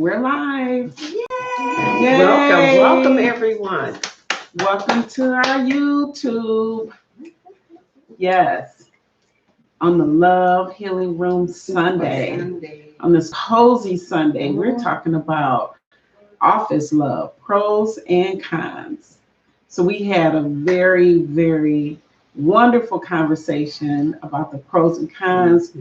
We're live. Yay! Welcome everyone. Welcome to our YouTube. Yes, on the Love Healing Room Sunday. On this cozy Sunday, we're talking about office love, pros and cons. So we had a very, very wonderful conversation about the pros and cons.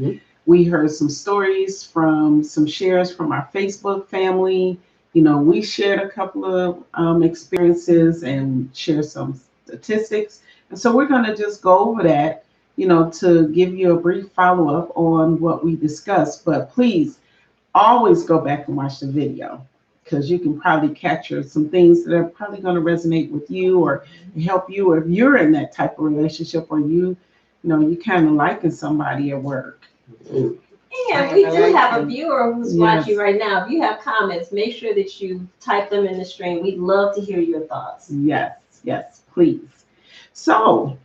We heard some stories from some shares from our Facebook family. You know, we shared a couple of experiences and share some statistics. And so we're going to just go over that, you know, to give you a brief follow up on what we discussed. But please always go back and watch the video because you can probably capture some things that are probably going to resonate with you or help you if you're in that type of relationship or you kind of liking somebody at work. And we do have a viewer who's watching right now. If you have comments, make sure that you type them in the stream. We'd love to hear your thoughts. Yes, please. So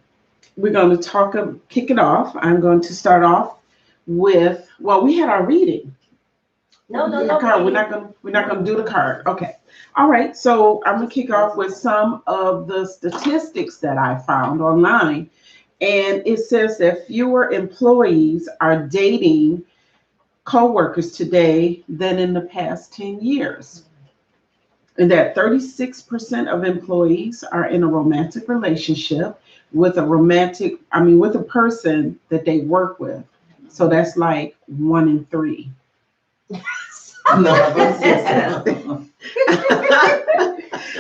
we're going to kick it off. I'm going to start off with, we had our reading. No. We're not gonna do the card. Okay. All right. So I'm gonna kick off with some of the statistics that I found online. And it says that fewer employees are dating coworkers today than in the past 10 years. And that 36% of employees are in a romantic relationship with a person that they work with. So that's like 1 in 3.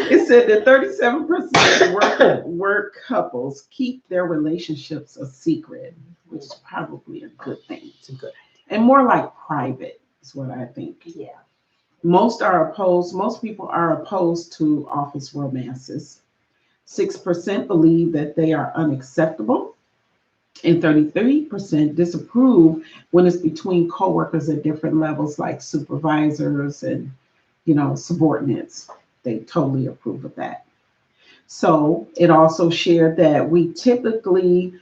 It said that 37% of work couples keep their relationships a secret, which is probably a good thing. It's good. And more like private is what I think. Yeah. Most people are opposed to office romances. 6% believe that they are unacceptable. And 33% disapprove when it's between coworkers at different levels, like supervisors and, subordinates. They totally approve of that. So it also shared that we typically,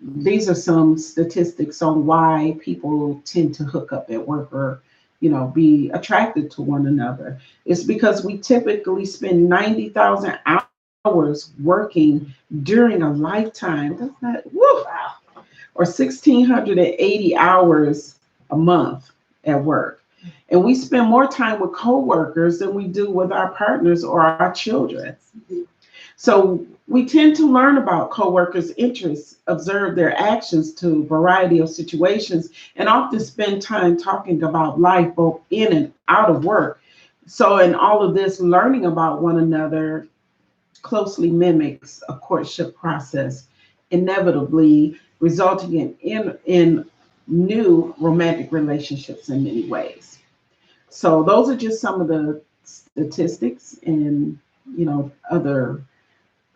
these are some statistics on why people tend to hook up at work or, be attracted to one another. It's because we typically spend 90,000 hours working during a lifetime. That's not, wow. Or 1,680 hours a month at work. And we spend more time with coworkers than we do with our partners or our children. So we tend to learn about coworkers' interests, observe their actions to a variety of situations, and often spend time talking about life both in and out of work. So in all of this, learning about one another closely mimics a courtship process, inevitably resulting in new romantic relationships in many ways. So those are just some of the statistics and other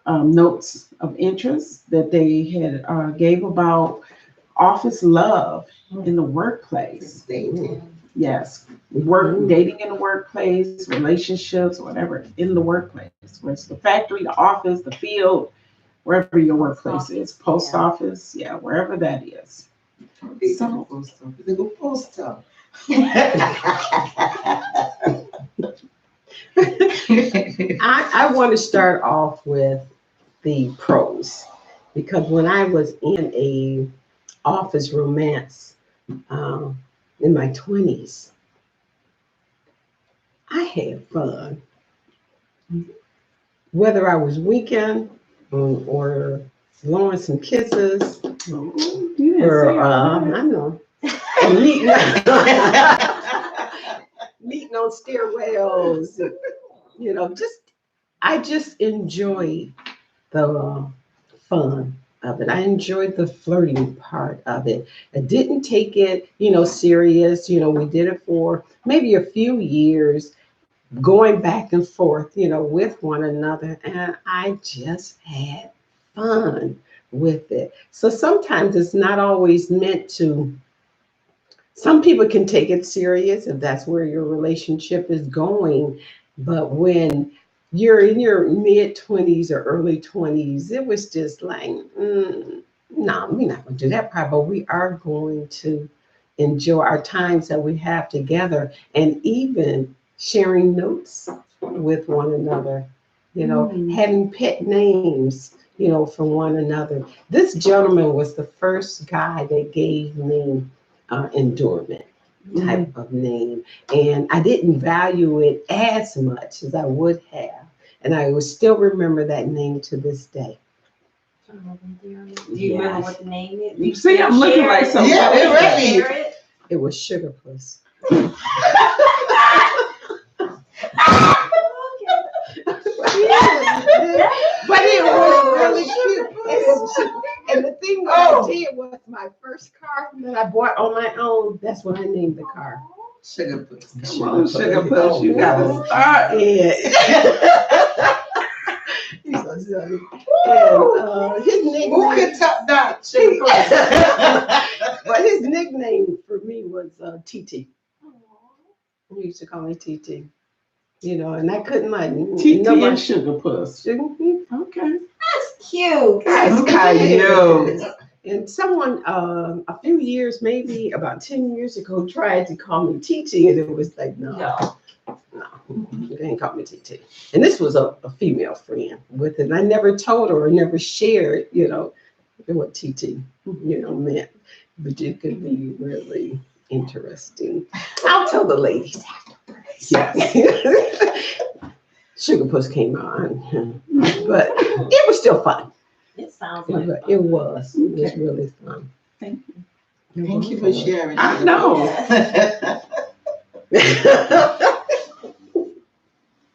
notes of interest that they had gave about office love in the workplace. Yes, dating in the workplace, relationships, whatever, in the workplace, whether it's the factory, the office, the field, wherever your workplace is, post office, wherever that is. So, I want to start off with the pros, because when I was in a office romance in my 20s, I had fun. Whether I was weekend or blowing some kisses, or I know, meeting on stairwells, I just enjoyed the fun of it. I enjoyed the flirting part of it. I didn't take it, serious. We did it for maybe a few years, going back and forth, with one another. And I just had fun with it. So sometimes it's not always meant to, some people can take it serious if that's where your relationship is going. But when you're in your mid 20s or early 20s, it was just like, no, we're not going to do that part, but we are going to enjoy our times that we have together, and even sharing notes with one another, having pet names, from one another. This gentleman was the first guy that gave me endowment type of name. And I didn't value it as much as I would have. And I will still remember that name to this day. Do you remember what the name is? You see, I'm looking like something. Yeah, it really. It was Sugar Puss. But it was really cute. And the thing that I did was my first car that I bought on my own, that's what I named the car. Sugar Puss. Come on, Sugar Puss, you gotta start. Yeah. He's so silly. And his nickname. Who can top that? Sugar Puss. But his nickname for me was TT. He used to call me TT. And I couldn't like TT and Sugar Puss. Mm-hmm. Okay. That's cute. That's kind of Cute. And someone, a few years, maybe about 10 years ago, tried to call me TT, and it was like, no, you can't call me TT. And this was a female friend with it. And I never told her or never shared, what TT, meant. But it could be really interesting. I'll tell the ladies afterwards. Yes. Sugar Puss came on, but it was still fun. It sounds like fun. It was really fun. Thank you. Thank you for sharing. I know.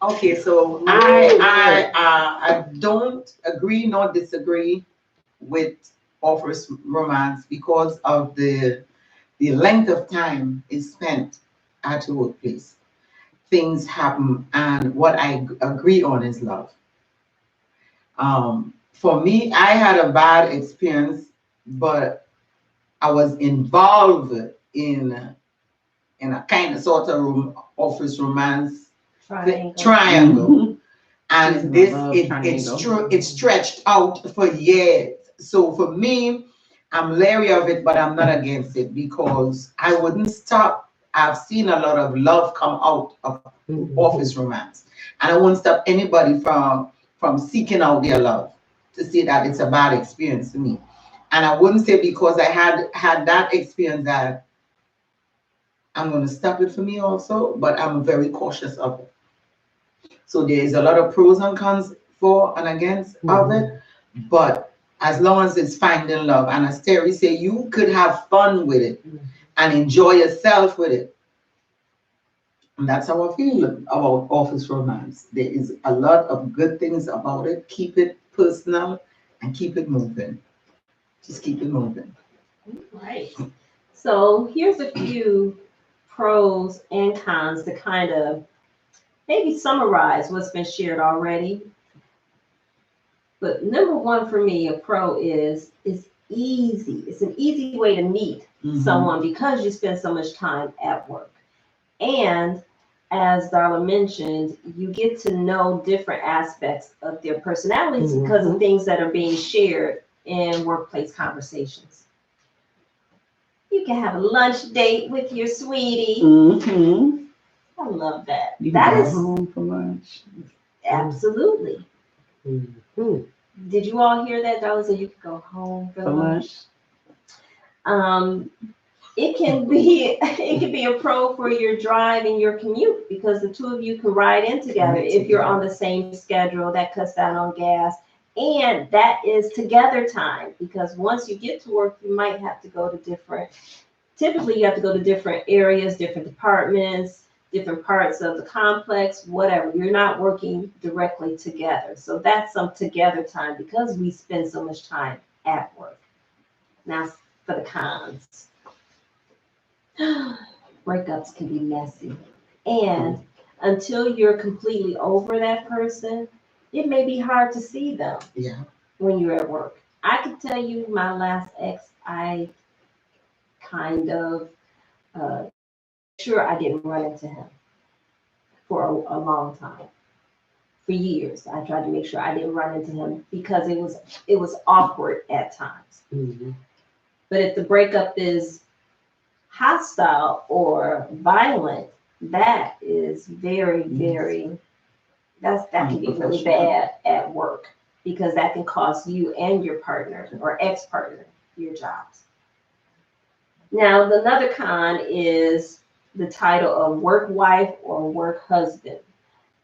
Okay, so I don't agree nor disagree with office romance because of the length of time is spent at the workplace. Things happen, and what I agree on is love. For me, I had a bad experience, but I was involved in a kind of sort of office romance triangle. And it stretched out for years. So for me, I'm leery of it, but I'm not against it because I wouldn't stop. I've seen a lot of love come out of office romance, and I won't stop anybody from seeking out their love to say that it's a bad experience for me. And I wouldn't say because I had that experience that I'm going to stop it for me also, but I'm very cautious of it. So there's a lot of pros and cons for and against of it, but as long as it's finding love, and as Terry said, you could have fun with it and enjoy yourself with it. And that's how I feel about office romance. There is a lot of good things about it. Keep it personal and keep it moving. Just keep it moving. Right. So here's a few pros and cons to kind of maybe summarize what's been shared already. But number one for me, a pro is easy. It's an easy way to meet someone because you spend so much time at work. And as Darla mentioned, you get to know different aspects of their personalities because of things that are being shared in workplace conversations. You can have a lunch date with your sweetie. I love that. You That can is go home for lunch. absolutely. Did you all hear that, Darla? So you could go home for lunch. It can be a pro for your drive and your commute because the two of you can ride in together if you're on the same schedule. That cuts down on gas, and that is together time because once you get to work, you might have to go to different areas, different departments, different parts of the complex, whatever. You're not working directly together. So that's some together time because we spend so much time at work. Now for the cons. Breakups can be messy. And until you're completely over that person, it may be hard to see them when you're at work. I can tell you my last ex, I kind of sure I didn't run into him for a long time. For years, I tried to make sure I didn't run into him because it was awkward at times. But if the breakup is hostile or violent, that is very, very, that can be really bad at work, because that can cost you and your partner or ex-partner your jobs. Now, another con is the title of work wife or work husband.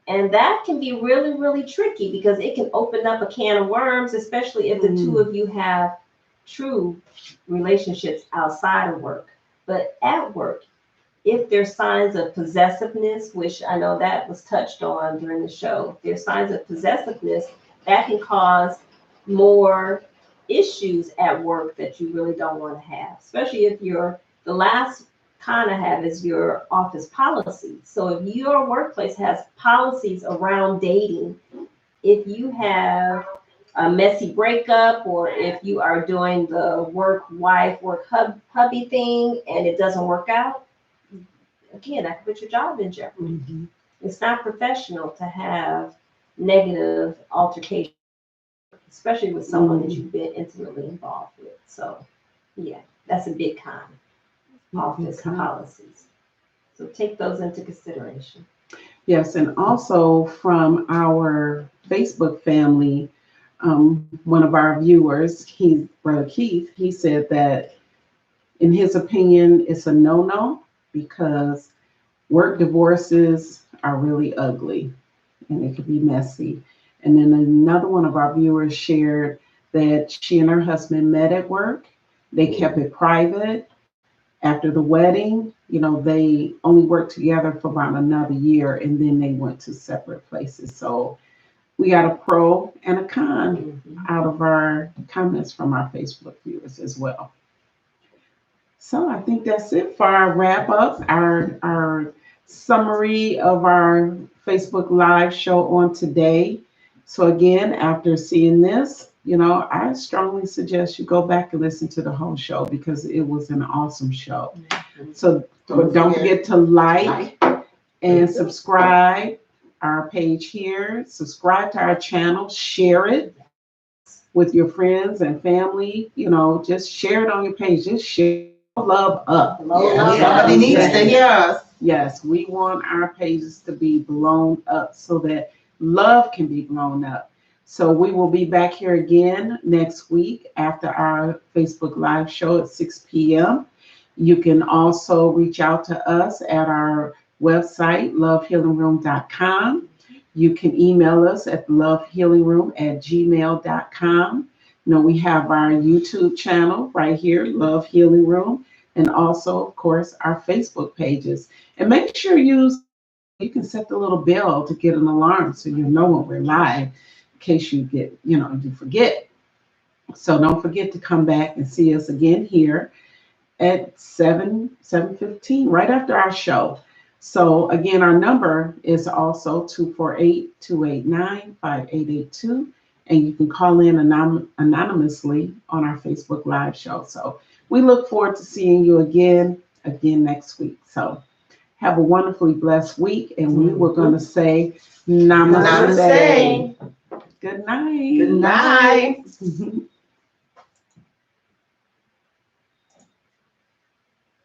And that can be really, really tricky, because it can open up a can of worms, especially if the two of you have true relationships outside of work. But at work, if there's signs of possessiveness, which I know that was touched on during the show, if there's signs of possessiveness, that can cause more issues at work that you really don't want to have, especially if the last kind of have is your office policy. So if your workplace has policies around dating, if you have a messy breakup, or if you are doing the work wife, work hubby thing and it doesn't work out, again, that could put your job in jeopardy. It's not professional to have negative altercation, especially with someone that you've been intimately involved with. So yeah, that's a big con. Office policies. So take those into consideration. Yes, and also from our Facebook family, one of our viewers, Brother Keith, he said that in his opinion, it's a no-no, because work divorces are really ugly and it can be messy. And then another one of our viewers shared that she and her husband met at work. They kept it private. After the wedding, they only worked together for about another year, and then they went to separate places. So we got a pro and a con out of our comments from our Facebook viewers as well. So I think that's it for our wrap up, our summary of our Facebook Live show on today. So again, after seeing this, I strongly suggest you go back and listen to the whole show, because it was an awesome show. So don't forget to like and subscribe our page here. Subscribe to our channel, share it with your friends and family. Just share it on your page. Just share love up. Somebody needs to hear us. Yes, we want our pages to be blown up so that love can be blown up. So we will be back here again next week after our Facebook Live show at 6 p.m. You can also reach out to us at our website, lovehealingroom.com. You can email us at lovehealingroom@gmail.com. We have our YouTube channel right here, Love Healing Room, and also, of course, our Facebook pages. And make sure you can set the little bell to get an alarm so you know when we're live, in case you get, you forget. So don't forget to come back and see us again here at 7:15, right after our show. So again, our number is also 248-289-5882, and you can call in anonymously on our Facebook Live show. So we look forward to seeing you again next week. So have a wonderfully blessed week, and we were going to say namaste. Namaste. Good night. Good night.